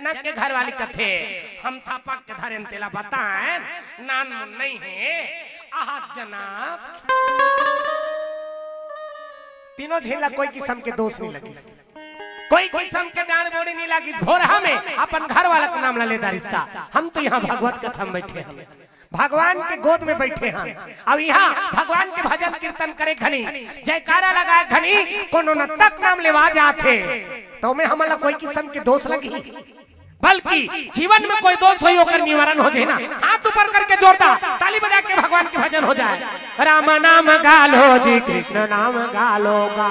जनक के घर वाली कथे हम थापा के धरेन तेला बताएं नान नहीं है आहा जनक तीनों झेला कोई किस्म के दोष नहीं लगी कोई किस्म के डांड बोड़ी नहीं लगी भोरहा में अपन घर वाला का नाम लेता रिश्ता हम तो यहाँ भगवत कथा में बैठे हैं भगवान के गोद में बैठे हैं अब यहाँ भगवान के भजन कीर्तन करे घनी जयकारा लगाए घनी कोनो न तक नाम लेवा जाते तो में हमारा कोई किस्म के दोष लगी बल्कि जीवन में कोई दोष हो कर निवारण हो जाए ना हाथ ऊपर करके जोड़ता ताली बजा के भगवान के भजन हो जाए राम नाम गालो जी कृष्ण नाम गालो गा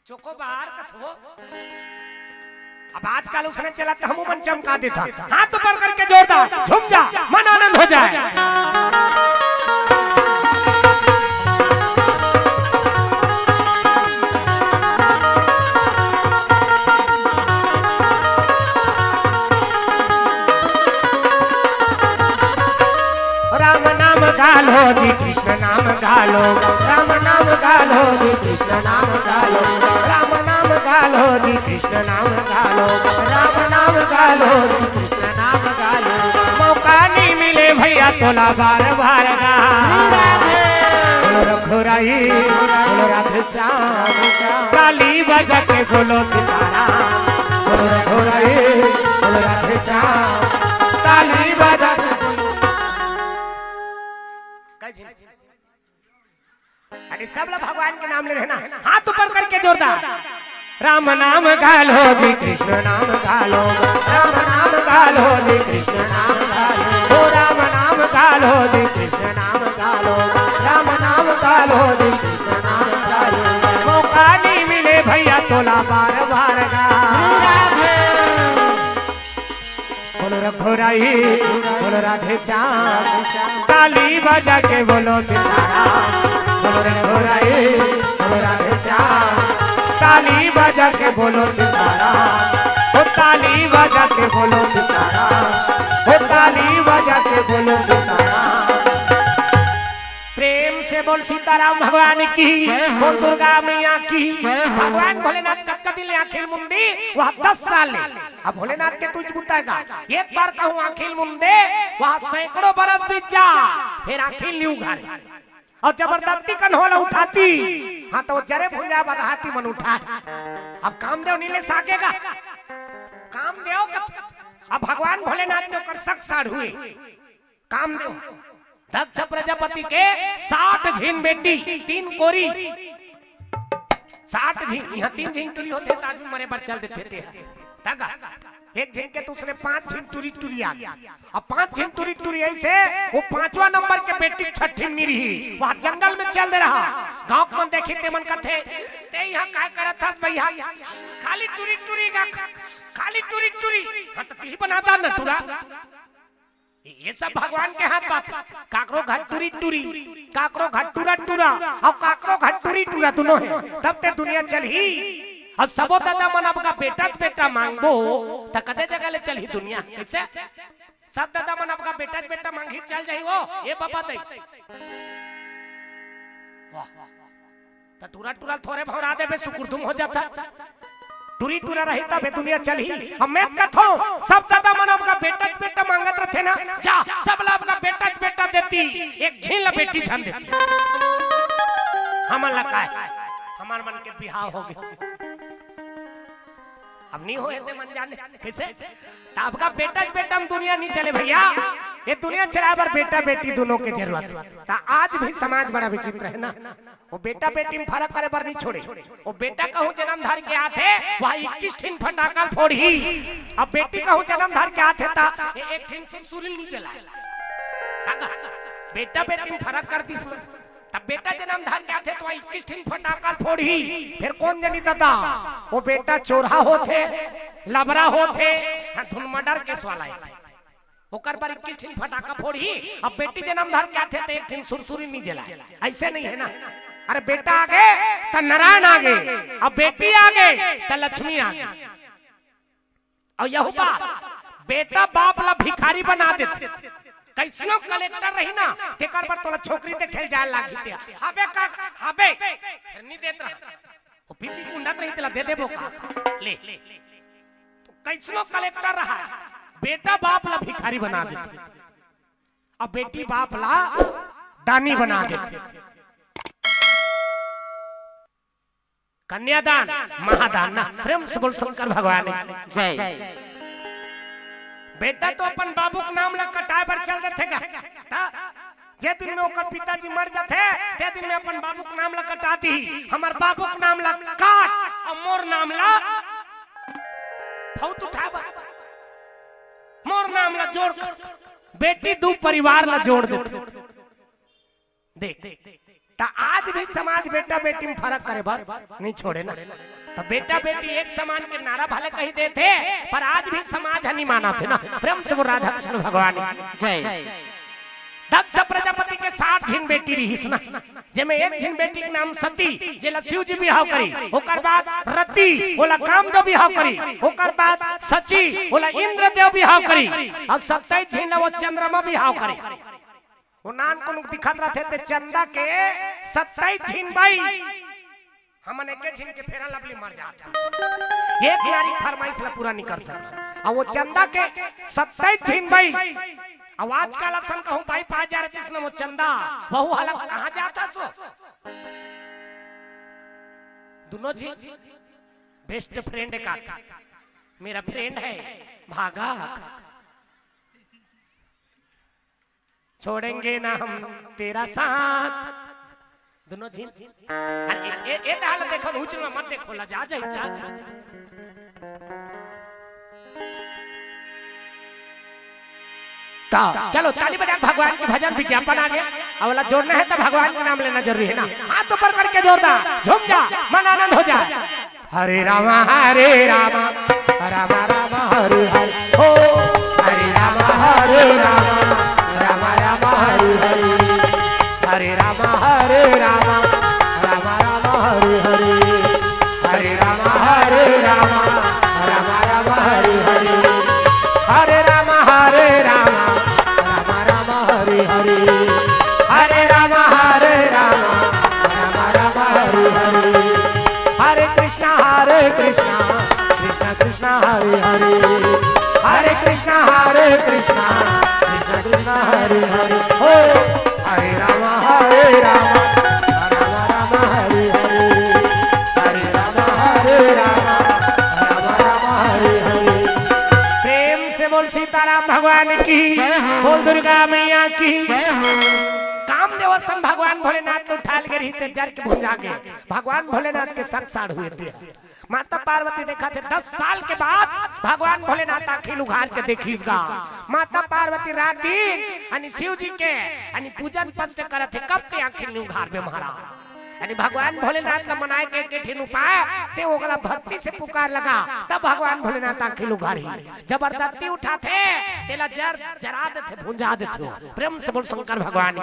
चोको बाहर कथो अब आजकल उसने चला तो हम मन चमका देता हाथ ऊपर करके जोड़ता झूम जा मन आनंद हो जाए गालो जी कृष्ण नाम गालो राम नाम गालो जी कृष्ण नाम गालो राम नाम गालो जी कृष्ण नाम गालो राम नाम गालो जी कृष्ण नाम गालो मौका नहीं मिले भैया तोला बार बार गा रखुराई बोलो राधे श्याम काली बजा के बोलो सीताराम बोलो रखुराई बोलो राधे श्याम ताली बजा अरे सब लोग भगवान के नाम ले रहे ना हाथ ऊपर करके जोरदार राम नाम गालो जी कृष्ण नाम गालो राम नाम गालो जी कृष्ण नाम गालो राम नाम गालो जी कृष्ण नाम गालो राम नाम गालो जी कृष्ण नाम गालो मौका नहीं मिले भैया तोला बार बार गा बोलो रघुराई बोलो राधे श्याम ताली बजा के बोलो सीताराम बोलो रघुराई बोलो राधे श्याम ताली बजा के बोलो सीताराम ओ ताली बजा के बोलो सीताराम ओ ताली बजा के बोलो सीताराम प्रेम से बोल सीताराम भगवान की बोल दुर्गा मैया की भगवान भोलेनाथ कतकती ले अखिल मुंदी वह 10 साल ले अब भोलेनाथ के तुझ बुताएगा एक बार कहूँ अखिल मुंदे वह सैकड़ों बरस बीत जा फिर अखिल न्यू घर और जबरदस्ती कन्होला उठाती हाँ तो जरे भुंजा बरहाती मन उठा अब कामदेव नीले साकेगा कामदेव अब भगवान भोलेनाथ ने कर सक साढ़ हुए कामदेव दक्ष प्रजापति के 60 झीन बेटी 3 कोरी 60 झीन यहाँ 3 झीन टूरी होते तो आदमी मरे पर चल देते थे तगा एक झीन के तो उसने 5 झीन टूरी टूरी आ गया अब 5 झीन टूरी टूरी ऐसे वो 5वां नंबर के बेटी 6 नहीं रही वहाँ जंगल में चल दे रहा गांव में देखी ते मन कथे ते यहाँ काय करत था भैया खाली टूरी टूरी का खाली टूरी टूरी हाँ तो ही बनाता न टूरा ये सब भगवान के हाथ बात काकरो घट टूरी टूरी काकरो घट टूरा टूरा और काकरो घट टूरी टूरा दोनों है तब ते दुनिया चल ही और सबो दादा मन आपका बेटा मांगबो तो कदे जगह ले चल ही दुनिया कैसे सब दादा मन आपका बेटा मांगी चल जाई वो ये पापा दे वाह तो टूरा टूरा थोड़े भौरा दे बे सुकुरदुम हो जाता टूरी टूरा रही तब दुनिया चल ही हम मैं कथो सब दादा मन आपका बेटा मांगत रहे ना जा सब ला आपका बेटा देती एक झील बेटी छन देती हमन लगा हमार मन के बिहाव हो गए अब नहीं होए ते मन जाने कैसे आपका बेटा हम दुनिया नहीं चले भैया ये दुनिया चला पर बेटा बेटी दोनों के जरूरत आज भी समाज बड़ा विचित्र है ना वो बेटा बेटी में फर्क करे पर नहीं छोड़े वो बेटा कहूँ जन्म धर के आते वहाँ 21 ठिन फटाका फोड़ी अब बेटी कहूँ जन्म धर के आते था एक ठिन सुरसुरी नहीं जला बेटा बेटी में फर्क कर दी तब बेटा जन्म धर के आते तो 21 ठिन फटाका फोड़ी फिर कौन जनी दादा वो बेटा चोरा होते लबरा होते धुन मर्डर केस वाला ओकर पर 21 ठिन फटाका फोड़ी अब बेटी जन्म धर के आते तो एक ठिन सुरसुरी नहीं जला ऐसे नहीं है ना अरे बेटा आगे तो नारायण आगे अब बेटी आगे तो लक्ष्मी आगे और यह बात बेटा बाप ला भिखारी बना देते कैसनो कलेक्टर रही ना तेकर पर तोला छोकरी ते खेल जाए लागी ते हबे का हबे नहीं देत रहा वो पीपी गुंडा रही तेला दे देबो का ले कैसनो कलेक्टर रहा, बेटा बाप ला भिखारी बना देते, अब बेटी बाप ला दानी बना देते। कन्यादान महादान ना, प्रेम से बोल शंकर भगवान जय। बेटा तो अपन बाबू के नाम ला कटाए पर चल देते का, जे दिन में ओकर पिताजी मर जाते ते दिन में अपन बाबू के नाम ला कटा दी, हमार बाबू के नाम ला काट और मोर नाम ला फौत उठावा, मोर नाम ला जोड़ कर बेटी दो परिवार ला जोड़ देते। देख ता आज भी समाज बेटा बेटी में फर्क करे भर नहीं छोड़े ना, तो बेटा बेटी एक समान के नारा भले कही देते पर आज भी समाज नहीं माना थे ना। प्रेम से राधा कृष्ण भगवान जय। दक्ष प्रजापति के 7 झिन बेटी रही ना, जेमे एक झिन बेटी के नाम सती जेला शिव जी बिहाव करी, ओकर बाद रति ओला कामदेव बिहाव करी, ओकर बाद सची ओला इंद्रदेव बिहाव करी, और 27 झिन वो चंद्रमा बिहाव करी। वो नान को दिखत रहे थे चंदा के 27 झिन भाई, हमन एक झिन के फेरा लवली मर जाता, एक नारी फरमाइश ला पूरा नहीं कर सकता, और वो चंदा के 27 झिन भाई। आवाज का लक्षण कहूं भाई 5000 कृष्ण वो चंदा बहु हालत कहां जाता सो, दोनों जी बेस्ट फ्रेंड का, मेरा फ्रेंड है भागा, छोड़ेंगे ना हम तेरा साथ, दोनों जी। अरे ये हालत देखो, ऊंच में मत देखो, लजा जाइता। चलो ताली बजा, भगवान के भजन विज्ञापन आ गया, अवला जोड़ना है तो भगवान का नाम लेना जरूरी है ना, हाथ ऊपर करके जोरदार झूम जा, मन आनंद हो जा। हरे रामा रामा रामा हरे हरे, हो हरे रामा रामा रामा हरे हरे, हरे रामा रामा रामा हरे हरे, हरे रामा रामा रामा हरे हरे, हरे रामा हरे हरे, हरे रामा रामा रामा हरे हरे, हरे कृष्णा कृष्णा कृष्णा हरे हरे, हरे कृष्णा कृष्णा कृष्णा हरे हरे, हो हरे रामा रामा रामा हरे हरे, हरे रामा रामा हरे हरे। प्रेम से बोल सीताराम भगवान की, बोल दुर्गा मैया की। कामदेव सम भगवान भोलेनाथ उठा के रहते जर के भुंजा गए, भगवान भोलेनाथ के संसार हुए थे। माता पार्वती देखा थे 10 साल के बाद भगवान भोलेनाथ आखिर उघार के देखीसगा। माता पार्वती रात दिन अनि शिव जी के अनि पूजन पस्त करत थे, कब के आखिर उघार में महाराज यानी भगवान भोलेनाथ का मनाए के ठिन उपाय ते ओगला भक्ति से पुकार लगा, तब भगवान भोलेनाथ आखिर उघारी जबरदस्ती उठा थे तेला जरा देते भुंजा देते। प्रेम से बोल शंकर भगवान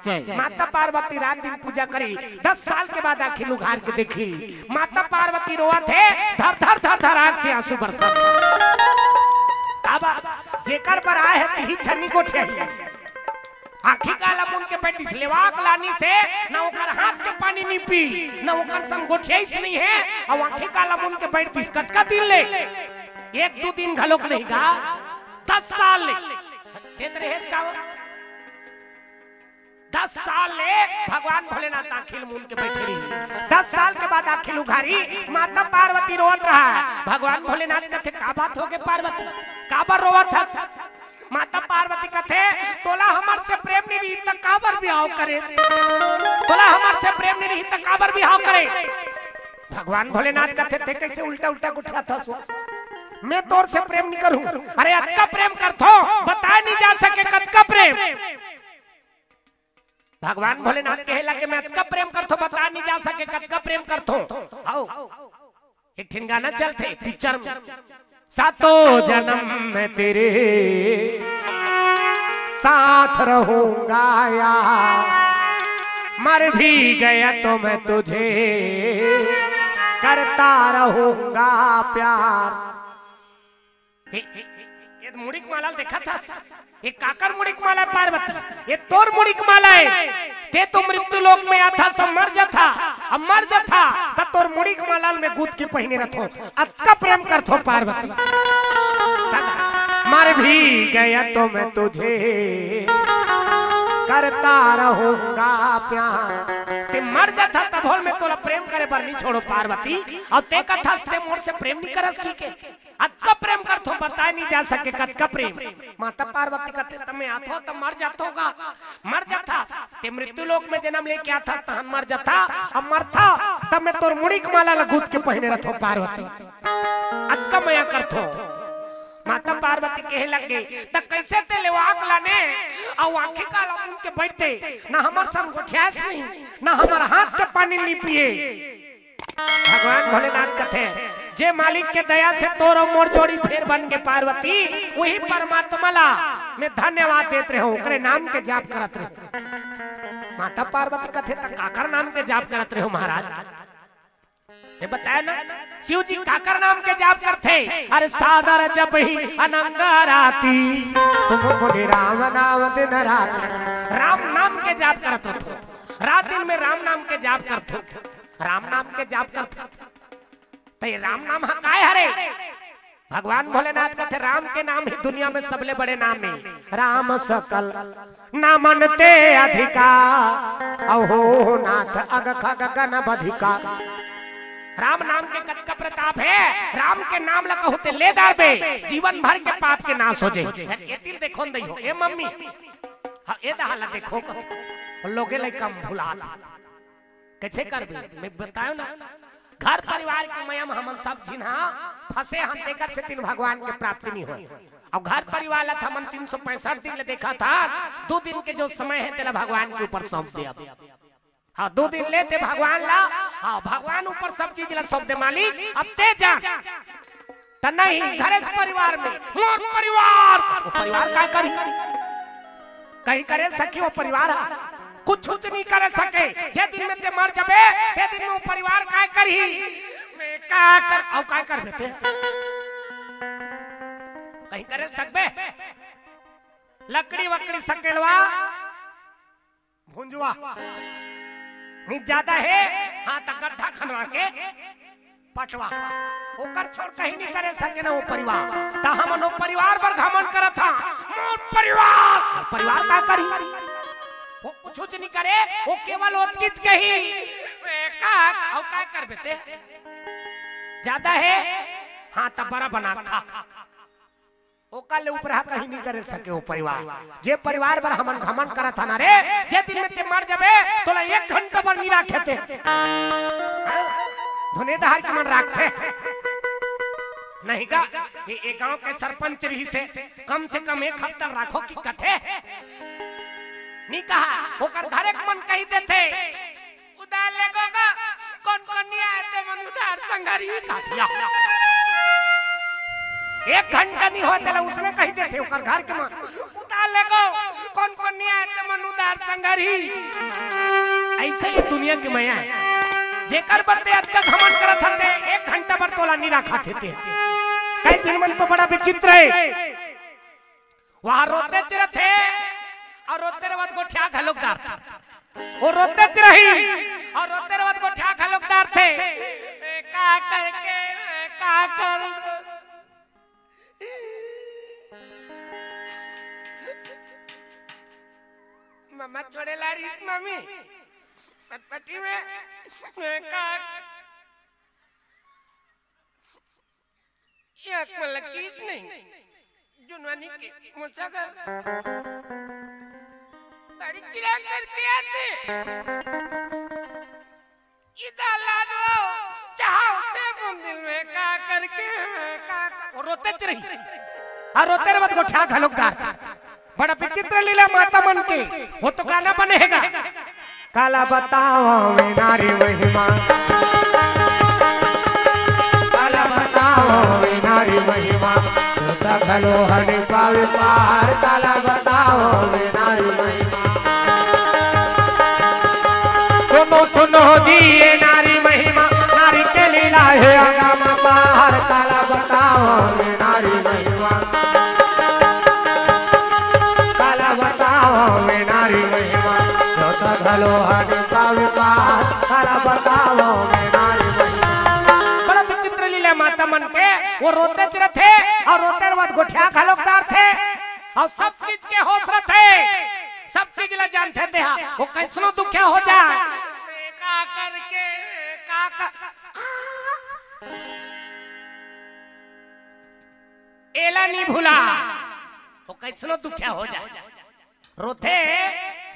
जय। माता पार्वती रात दिन पूजा करी, 10 साल के बाद आखिर उघार के देखी माता पार्वती रोआ थे, धर धर धर धर आंख से आंसू बरसा। जेकर पर आए है ही छन्नी को ठेही आखी काला मुन के बैठी लेवाक लानी से ना ओकर हाथ के पानी नहीं पी, ना ओकर संग गोठियाइस नहीं है, और आखी काला मुन के बैठी कचका दिन ले 1-2 दिन घलोक नहीं गा 10 साल ले देत रहे का 10 साल ले भगवान भोलेनाथ आखिल मुन के बैठे रही। 10 साल के बाद आखिल उघारी माता पार्वती रोवत रहा। भगवान भोलेनाथ कहते का बात हो गए पार्वती, काबर रोवत है? माता पार्वती कहते तोला हमार से प्रेम नहीं रही त काबर बियाह करे, तोला हमार से प्रेम नहीं रही त काबर बियाह करे। भगवान भोलेनाथ कहते थे कैसे उल्टा उल्टा उठा था, मैं तोर से प्रेम नहीं करूं। अरे अक्का प्रेम करथो बता नहीं जा सके कत्का प्रेम। भगवान भोलेनाथ कहेला कि मैं अक्का प्रेम करथो बता नहीं जा सके कत्का प्रेम करथो। आओ एक ठिन गाना चलते पिक्चर में, सातों जन्म में तेरे साथ रहूंगा या मर भी गया तो मैं तुझे करता रहूंगा प्यार। ये मुड़िक माला देखा था, ये काकर मुड़िक माला पार्वती, ये तोर मुड़िक माला है। ते तो मृत्यु लोक में आता सब मर जाता, अब मर जाता तब तोर मुड़िक माला में गुद के पहने रखो, अक्का प्रेम करथो पार्वती। मर भी गया तो मैं तुझे करता रहूंगा प्यार। ते मर जाता तब होल में तोला प्रेम करे पर नहीं छोड़ो पार्वती और ते कथा से मोर से प्रेम नहीं करस की के अतका प्रेम कर तो बताए नहीं जा सके कतका प्रेम। माता पार्वती कहते तमे आथो तो मर जातोगा मर जाता ते मृत्यु लोक में जन्म लेके आता तहन मर जाता अब मरता तब मैं तोर मुड़ी के माला लगूत के पहने रथो पार्वती अतका मया करथो। माता पार्वती कहे लगे त कैसे ते लेवाक लाने और आंखें काला मुंह के बैठते ना हमार सब गोठ्यास नहीं ना हमार हाथ के पानी नहीं पिए। भगवान भोलेनाथ कहते जे मालिक के दया से तोरो मोर जोड़ी फेर बन के पार्वती वही परमात्मा ला मैं धन्यवाद देते रहो ओकरे नाम के जाप करत रहो। माता पार्वती कहते त काकर नाम के जाप करत रहो महाराज ये बताया ना शिव जी काकर नाम के जाप करते अरे सादर जब ही अनंगाराती तुम राम नाम दिन रात राम नाम के जाप करत हो रात दिन में राम नाम के जाप करते राम नाम के जाप करते तो ये राम नाम काय हरे भगवान भोलेनाथ कहते राम के नाम ही दुनिया में सबले बड़े नाम है। राम सकल नामनते अधिका अहो नाथ अग खग गन बधिका। राम नाम के कतका प्रताप है राम के नाम ला कहते ले दारबे जीवन भर के पाप के नाश हो जाए। ये तिल देखो नहीं हो ए मम्मी हां ए दहाला देखो लोगे ले कम भुला कैसे करबे मैं बतायो ना घर परिवार के मयम हम सब जिन्हा फंसे हम देकर से तीन भगवान के प्राप्ति नहीं हो और घर परिवार ला हम 365 दिन ले देखा था 2 दिन के जो समय है तेरा भगवान के ऊपर सौंप दिया। हाँ 2 दिन लेते भगवान ला हाँ भगवान ऊपर सब चीज ला सौंप दे मालिक अब ते जा त नहीं घर परिवार में मोर परिवार का करी कहीं करे सकी वो परिवार कुछ नहीं कर सके जे दिन में ते मर जाबे ते दिन में वो परिवार काय करी मैं का कर औ काय कर बेटे कहीं करे सकबे लकड़ी वकड़ी सकेलवा भुंजवा नहीं ज्यादा है हां त गड्ढा खनवा के पटवा ओकर छोड़ कहीं नहीं करे सके ना वो परिवार ता हम नो परिवार पर घमंड करत था मोर परिवार का करी वो कुछ नहीं करे वो केवल ओतकिच कही का औ का कर बेटे ज्यादा है हां त बड़ा बना खा ओका ले ऊपर कहीं नहीं करे सके वो परिवार जे परिवार पर हमन घमंड करत था ना रे जे दिन में ते मर जाबे तोला 1 घंटा पर नहीं राखते धुनेदार के मन राखते नहीं का ये गांव के सरपंच रही से कम 1 हफ्ता राखो की कथे नहीं कहा ओकर घरे के मन कही देते उदार लेगोगा कौन नहीं आते मन उदार संघारी काटिया 1 घंटा नहीं होते ला उसने कही देते ओकर घर के मन उदार लेगो कौन नहीं आते मन उदार संघारी। ऐसे ही दुनिया की माया जेकर बरते अतका घमंड करत हते 1 घंटा पर तोला नहीं रखा थे कई दिन मन तो बड़ा विचित्र है वहां रोते चिरत है और रोते रवत गोठ्या घलोकदार वो रोते च रही और रोते रवत गोठ्या घलोकदार थे का करके का कर मम्मा छोड़े ला रही मम्मी पटपटी में का ये मतलब कीच नहीं जुनवानी की मुझसे कर बड़ी किरा करके आते इधर लाडो चाहो से मंदिर में का करके का और रोते च रही और रोते रवत गोठ्या घलोकदार बड़ा विचित्र लीला माता मन के वो तो गाना बनेगा काला बताओ मैं नारी महिमा काला बताओ मैं नारी महिमा घलो हरि पावे पार काला बताओ मैं नारी महिमा सुनो जी ये नारी महिमा नारी के लीला है आगाम बाहर काला बताओ मैं नारी महिमा काला बताओ मैं नारी महिमा घलो हरि पावे पार काला बताओ मैं नारी महिमा। बड़ा विचित्र लीला माता मन के वो रोते च थे और रोते बाद गोठ्या घलोकदार थे और सब चीज के होश रथे, सब चीज ला जानते थे। वो कैसनो दुखिया हो जाए का करके का एला नहीं भूला, वो कैसनो दुखिया हो जाए रोथे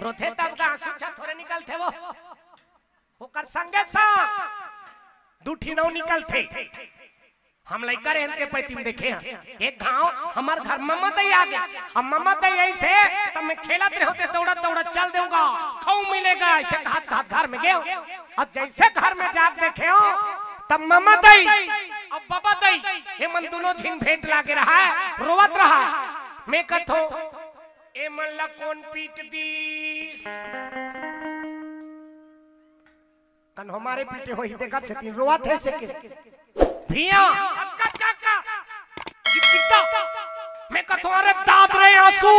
रोथे तब का आंसू थोड़े निकलते वो कर संगे सा दूठी नौ निकलते। हम लइका रहन के पैती में देखे एक गांव हमार घर मम्मा दई आ गया। अब मम्मा दई ऐसे तब मैं खेलत रहे होते दौड़ा दौड़ा चल दूंगा खाऊ मिलेगा ऐसे हाथ घर में गए। अब जैसे घर में जाके देखे हो तब मम्मा दई अब बाबा दई ये मन दोनों झिन भेंट लागे रहा है रोवत रहा। मैं कथो ए मन ला कौन पीट दी कन हमारे पीटे हो ही देखा से तीन रोवत है से के भिया अक्का चाका कितना मैं कथो अरे दाद रहे आंसू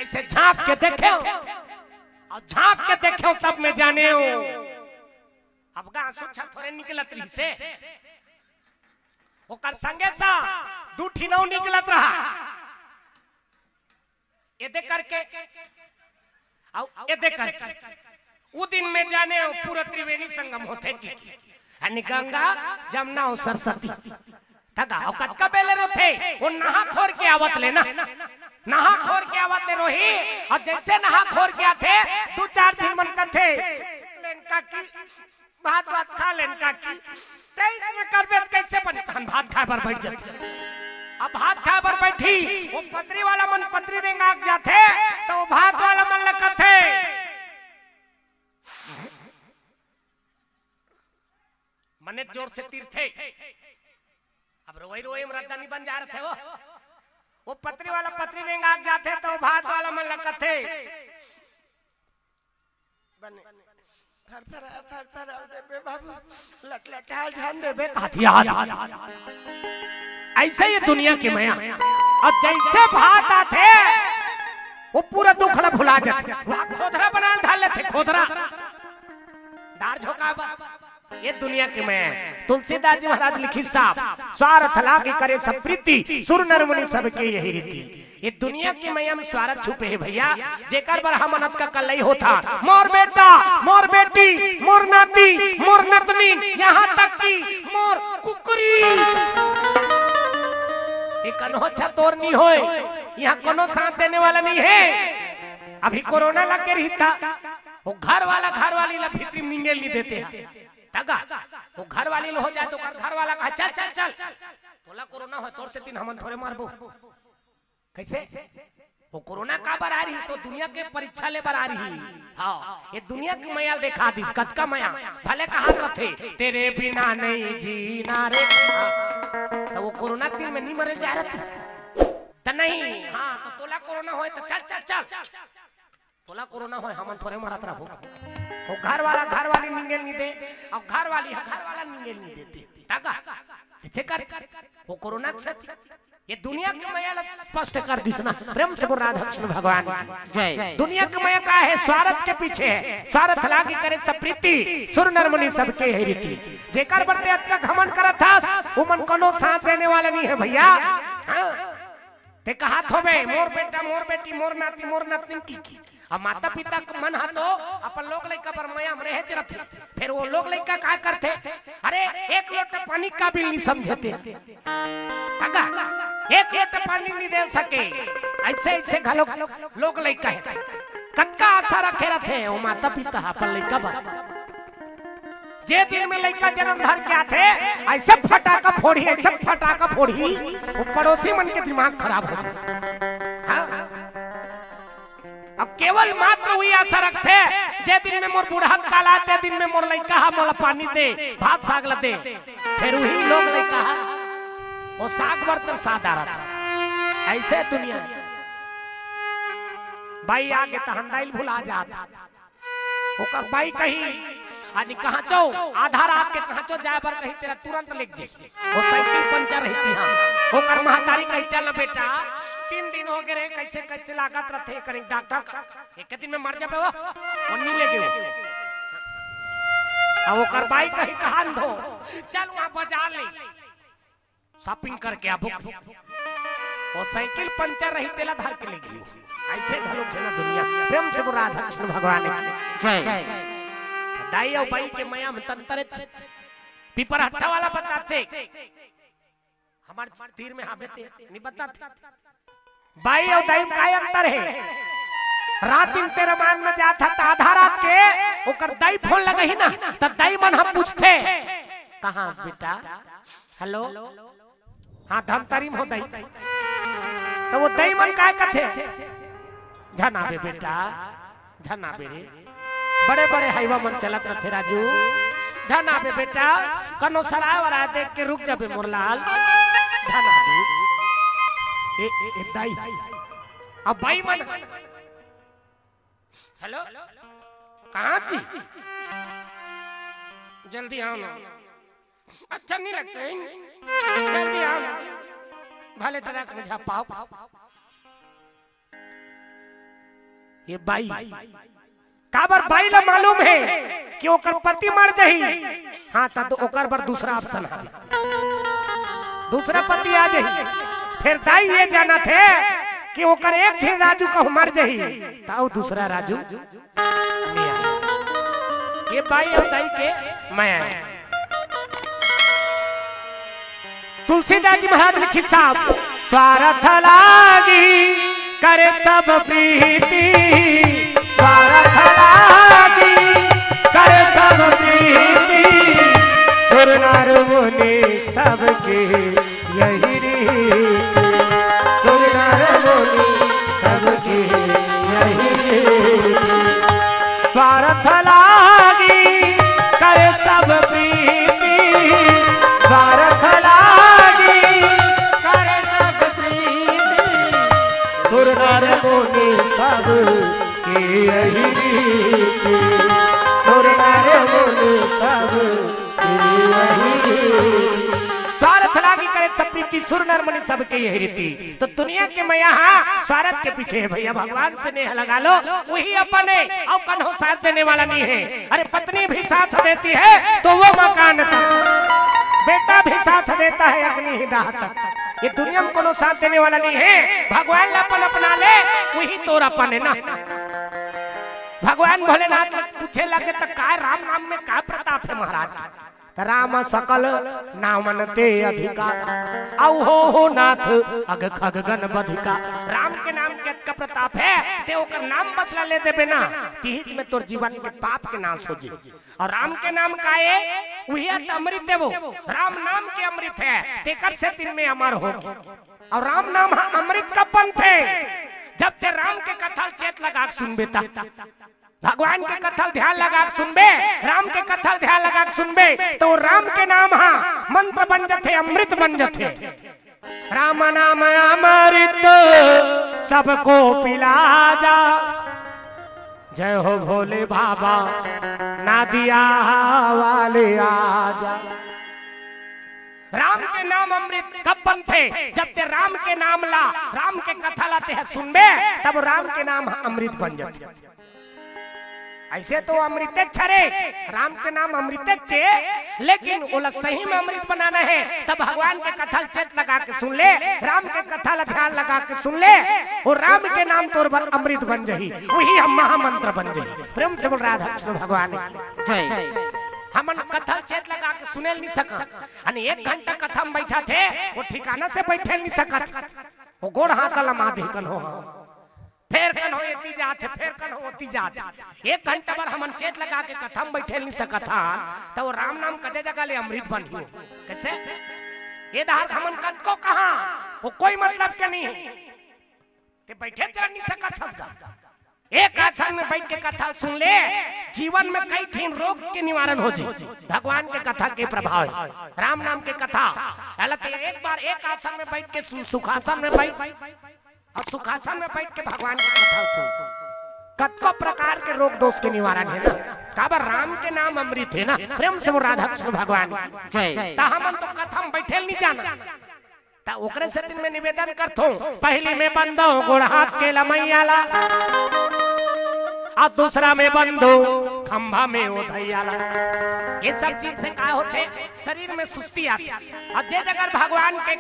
ऐसे झांक के देखे और झांक के देखे तब मैं जाने हो अब गा आंसू थोड़े निकलत रही से वो कर संगे सा दूठी नौ निकलत रहा ये देख करके ये देख करके वो दिन में जाने पूरा त्रिवेणी संगम होते की यानी गंगा जमुना और सरस्वती तगा और कटका बेले रोथे वो नहा खोर के आवत लेना नहा खोर के आवत ले रोही और जैसे नहा खोर के आते 2-4 दिन मन कथे लेनका की भात खा लेनका की तेज में करबे कैसे बने हम भात खाए पर बैठ जाते। अब भात खाए पर बैठी वो पत्री वाला मन पत्री रेंगा जाते तो वो भात वाला मन लगते मने जोर से तीर थे। अब रोई रोई मरदानी बन जा रहे थे वो पत्री वाला पत्री रेंगा जाते तो भात वाला मन लगते बने फर देबे बाबू लटलटाल जान देबे काथिया ऐसे ही दुनिया की माया। अब जैसे भात आते वो पूरा दुख ला भुला जाते खोदरा बना डाल लेते खोदरा दार झोंका ये दुनिया के मैं तुलसीदास जी महाराज लिखी साहब स्वार्थ लागे करे सब प्रीति सुर नर मुनि सबके यही रीति। ये दुनिया की मैया में स्वार्थ छुपे है भैया जेकर बर हमनत का कलई होता मोर बेटा मोर बेटी मोर नाती मोर नतनी यहाँ तक की मोर कुकरी ये कन्होच्छा तोर नहीं होए यहाँ कोनो साथ देने वाला नहीं है। अभी कोरोना लग के रही था वो घर वाली ला भीतरी मिंगेल नहीं देते हैं तगा वो घर वाली हो जाए तो घर वाला कहा चल चल चल तोला कोरोना हो तोर से तीन हमन थोड़े मारबो कैसे वो कोरोना का बर आ रही तो दुनिया के परीक्षा ले बर आ रही। हाँ ये दुनिया की माया देखा दिस कद का माया भले कहा रथे तेरे बिना नहीं जीना रे तो वो कोरोना दिन में नहीं मरे जा रहे तो नहीं। हाँ तो तोला कोरोना हो तो चल चल चल तोला कोरोना हो हमन थोड़े मारत रहो वो घर वाली निंगेल नहीं दे और घर वाला निंगेल नहीं देते ताका कैसे कर वो कोरोना से ये दुनिया की माया स्पष्ट कर दिसना प्रेम से बोल राधा कृष्ण भगवान जय। दुनिया की माया का है स्वार्थ के पीछे है स्वार्थ लागी करे सब प्रीति सुर नर मुनि सबके है रीति जेकर बरते अत का घमंड करत था वो मन कोनो साथ देने वाला नहीं है भैया। ते कहा थोबे मोर बेटा मोर बेटी मोर नाती मोर नतनी की अब माता पिता का मन हाथो अपन लोग लइका पर माया में रहे रहते फिर वो लोग लइका क्या करते अरे एक लोटा पानी का बिल नहीं समझते काका एक लोटा पानी नहीं दे सके ऐसे ऐसे घलो लोग लइका है कटका आशा रखे रहते वो माता पिता अपन लइका पर जे दिन में लइका जन्म धर के आते ऐसे फटाका फोड़ी वो पड़ोसी मन के दिमाग खराब हो जाए। अब केवल मात्र वही आशा रखते जे दिन में मोर बुढ़ान कालाते दिन में मोर लइका हा मोला पानी दे भात साग ल दे फिर वही लोग लइका हा वो साग बर्तन सादा रहता ऐसे दुनिया भाई आगे तो हंदाइल भुला जाता ओकर भाई कहीं आनी कहां चो आधा रात के कहां चो जाए बर कहीं तेरा तुरंत लिख दे वो साइकिल पंचर रहती हां ओकर महतारी कहीं चल बेटा 3 दिन हो गए कैसे कैसे लागत रहते करें डॉक्टर एक दिन में मर जाबे वो नहीं ले गए अब ओकर भाई कहीं कहां दो चल वहां बाजार ले शॉपिंग करके आबो वो साइकिल पंचर रही तेला धार के लेगी ऐसे घलो खेला दुनिया प्रेम से राधा कृष्ण भगवान की दाई और बाई के माया में तंत्र पीपर हट्टा वाला बताते हमारे तीर में हाबेते नहीं बताते बाई और दाई का अंतर है रात दिन तेरे मान में जाता था आधा रात के ओकर दाई फोन लगा ही ना तब दाई मन हम पूछते कहाँ बेटा हेलो हाँ धमतरी हो दाई तो वो दाई मन काय कथे झनाबे बेटा झनाबे रे बड़े बड़े हाईवा मन चलत रथे राजू झनाबे बेटा कनो सराय वरा देख के रुक जाबे मोरलाल झनाबे ए दाई अब बाई मन हेलो कहाँ थी जल्दी आओ ना अच्छा नहीं लगता जल्दी आओ ना भले ट्रक में झापाओ ये बाई काबर बाई ला मालूम है कि ओकर पति मर जाही हाँ तब तो ओकर पर दूसरा ऑप्शन है दूसरा पति आ जाही फिर दाई ये जाना थे कि ओकर एक छे राजू का मर जाही ताऊ दूसरा राजू नहीं आया ये बाई और दाई के माया तुलसीदास जी महाराज लिखी साहब स्वार्थ लागी करे सब प्रीति स्वार्थ लागी करे सब प्रीति सुर नर मुनि सबके यही रीति सुर नर मुनि सबके यही रीति स्वार्थ लागी करे सब प्रीति स्वार्थ लागी करे सब प्रीति सुर नर मुनि सब के यही रीति सुर नर मुनि सब के यही रीति स्वार्थ लागी करे सब प्रीति सुर नर मुनि सब के यही रीति तो दुनिया के मैं यहाँ स्वार्थ के पीछे है भैया भगवान से नेह लगा लो वही अपन है और कन्हो साथ देने वाला नहीं है अरे पत्नी भी साथ देती है तो वो मकान तक बेटा भी साथ देता है अग्नि ही दाह तक ये दुनिया में कोनो साथ देने वाला नहीं है भगवान अपन अपना ले वही तोर अपन है ना भगवान भोलेनाथ पूछे लगे तो काय राम नाम में क्या प्रताप है महाराज राम सकल नामन ते अधिकार औ हो नाथ अग खग गण बधिका राम के नाम के का प्रताप है ते ओकर नाम बसला ले देबे ना तीज में तोर जीवन के पाप के नाश हो जी और राम के नाम का है वही अमृत देवो राम नाम के अमृत है तेकर से दिन में अमर हो और राम नाम अमृत का पंथ है जब ते राम के कथा चेत लगा सुनबे ता भगवान के कथल ध्यान लगा सुनबे राम के कथल ध्यान लगा सुनबे तो राम के नाम हाँ मंत्र बन जाते अमृत बन जाते राम नाम अमृत सबको पिला जा जय हो भोले बाबा नादिया वाले आजा राम के नाम अमृत कब बनते जब ते राम के नाम ला राम के कथा लाते हैं सुनबे तब राम के नाम अमृत बन जाते ऐसे तो अमृत छरे राम के नाम अमृत चे लेकिन ओला सही में अमृत बनाना है तब भगवान के कथा चेत लगा के सुन ले राम के कथा ध्यान लगा के सुन ले और राम के नाम तोर पर अमृत बन जाही वही हम महामंत्र बन जाही प्रेम से बोल राधा कृष्ण भगवान हमन कथा चेत लगा के सुने नहीं सका अनि 1 घंटा कथा में बैठा थे वो ठिकाना से बैठे नहीं सकत वो गोड़ हाथ लमा दे कन हो फेर कन हो एती जात फेर कन हो ओती जात 1 घंटा पर हमन चेत लगा के कथा में बैठे नहीं सकत था तो वो राम नाम कदे जगह ले अमृत बन गयो कैसे ये दार हमन कद को कहां वो कोई मतलब के नहीं ते बैठे चल नहीं सकत हसगा एक आसन में बैठ के कथा सुन ले जीवन में कई ठिन रोग के निवारण हो जाए भगवान के कथा के प्रभाव है राम नाम के कथा एक बार एक आसन में बैठ के सुखासन में बैठ और सुखासन में बैठ के भगवान की कथा सुन कतको प्रकार के रोग दोष के निवारण है ना काबर राम के नाम अमृत है ना प्रेम से वो राधा कृष्ण भगवान ता हमन तो कथा में बैठे नहीं जाना ता ओकरे से दिन में निवेदन करथो पहली में बंदो गोड़ हाथ के लमैयाला और दूसरा में बंदो खंभा में ओधैयाला ये सब चीज से क्या होते शरीर में सुस्ती आती और जे जगह भगवान के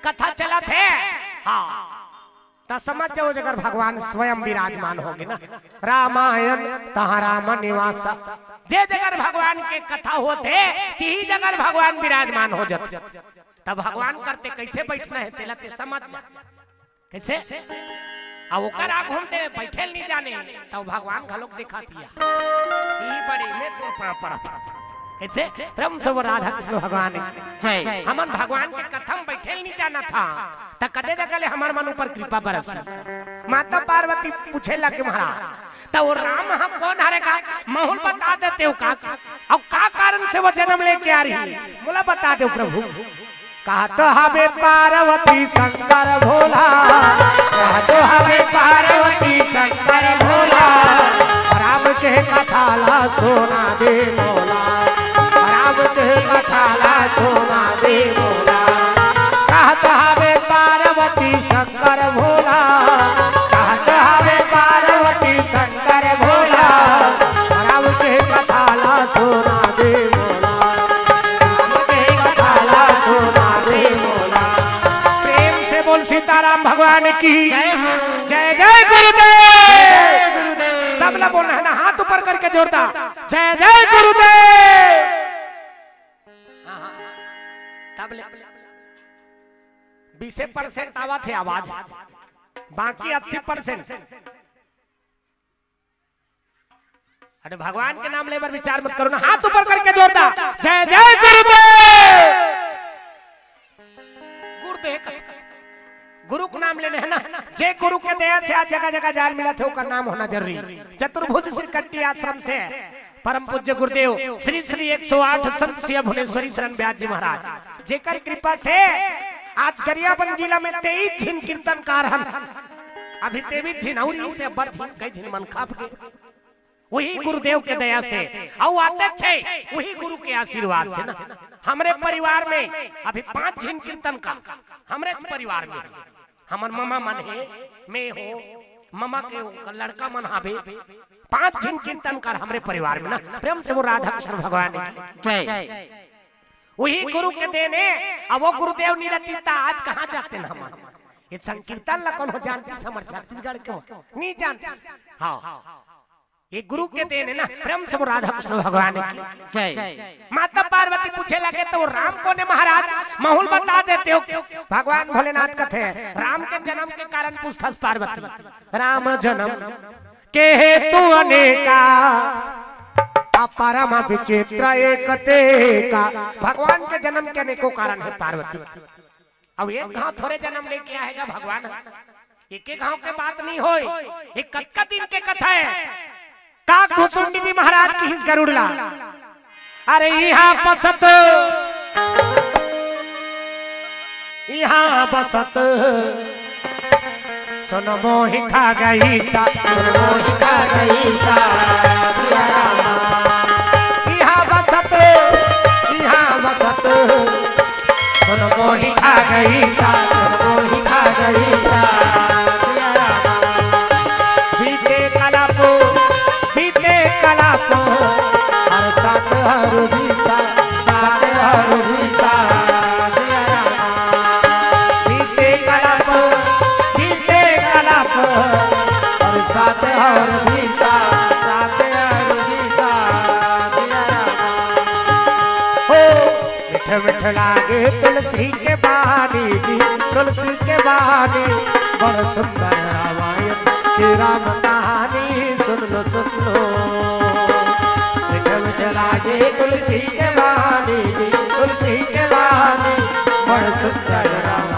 कथा चला थे हाँ तो समझ जाओ जगह भगवान स्वयं विराजमान होगे ना। रामायण तहा राम निवास, जे जगह भगवान के कथा होते ती जगह भगवान विराजमान हो जाते। तब भगवान करते कैसे बैठना है तेला ते समझ जा कैसे आ ओकर आ घूमते बैठे नहीं जाने तब भगवान घलोक दिखा दिया ई बड़ी में तो पड़ा कैसे ब्रह्म सब राधा कृष्ण भगवान जय हमन भगवान के कथम बैठे नहीं जाना था त कदे दगले हमार मन ऊपर कृपा बरस। माता पार्वती पूछे लगे महाराज तो वो राम हम कौन हरेगा माहौल बता देते हो का और का कारण से वो जन्म लेके आ रही बोला बता दो प्रभु। कहा तो हमें पार्वती शंकर भोला, कहा तो हमें पार्वती शंकर भोला, राम के कथा ला सोना दे मोला, राम के कथा ला सोना दे मोला। कहा तो हमें पार्वती शंकर भोला, कहा तो हमें पार्वती शंकर भोला, राम के कथा ला सोना दे मोला, राम के कथा ला सोना दे मोला। प्रेम से बोल सीताराम भगवान की जय जय गुरुदेव। सब लोग बोलना है ना हाथ ऊपर करके जोरदार जय जय गुरुदेव। तब 20% आवा थे आवाज बाकी 80%। अरे भगवान के नाम ले पर विचार मत करो ना हाथ ऊपर करके जोरदार जय जय गुरुदेव। गुरुदेव गुरु को नाम लेने है ना जे गुरु के दया से आज जगह जगह जाल मिला थे उसका नाम होना जरूरी। चतुर्भुज श्री कट्टी आश्रम से परम पूज्य गुरुदेव श्री श्री 108 संत सिया भुवनेश्वरी शरण व्यास जी महाराज जेकर कृपा से आज गरियाबंद जिला में 23 झिन कीर्तनकार हम अभी 23 झिन और से बढ़ झिन कई झिन मन खाप के वही गुरुदेव के दया से और आते छे वही गुरु के आशीर्वाद से ना हमरे परिवार में अभी 5 झिन कीर्तन का हमरे परिवार में हमर मामा मन है मैं हो मामा के लड़का मन हावे 5 झिन कीर्तन कर हमरे परिवार में ना प्रेम से वो राधा कृष्ण भगवान जय वही गुरु के देने अब वो गुरुदेव निरतीता आज कहाँ जाते हैं हम ये संकीर्तन ला कौन हो जानती समर छत्तीसगढ़ के नहीं जानते। हाँ ये गुरु के देने ना प्रेम से वो राधा कृष्ण भगवान जय। माता पार्वती पूछे लगे तो राम को ने महाराज माहौल बता देते हो भगवान भोलेनाथ कथे राम के जन्म के कारण पूछता पार्वती राम जन्म के हेतु अनेका परम विचित्र एकते का भगवान के जन्म के अनेकों कारण है पार्वती। अब एक गांव थोड़े जन्म लेके आएगा भगवान एक एक गांव के बात नहीं हो एक कत्का दिन के कथा है का कुसुंडी भी महाराज की हिस गरुड़ला अरे यहाँ बसत यहाँ बसत सुन मोहि खा गई सा सुन मोहि खा गई सा यहाँ बसत सुन मोहि खा गई सा सुन मोहि खा गई सा बीते कलापो हर साथ हर दिशा साथ हर दिशा बीते कलापो हर साथ हर दिशा साथ हर दिशा हो मिठ मिठ लागे तुलसी के बानी तुलसी के बानी बड़ सुंदर रामायण श्री राम कहानी सुन लो मिठ मिठ लागे तुलसी के बानी बड़ सुंदर राम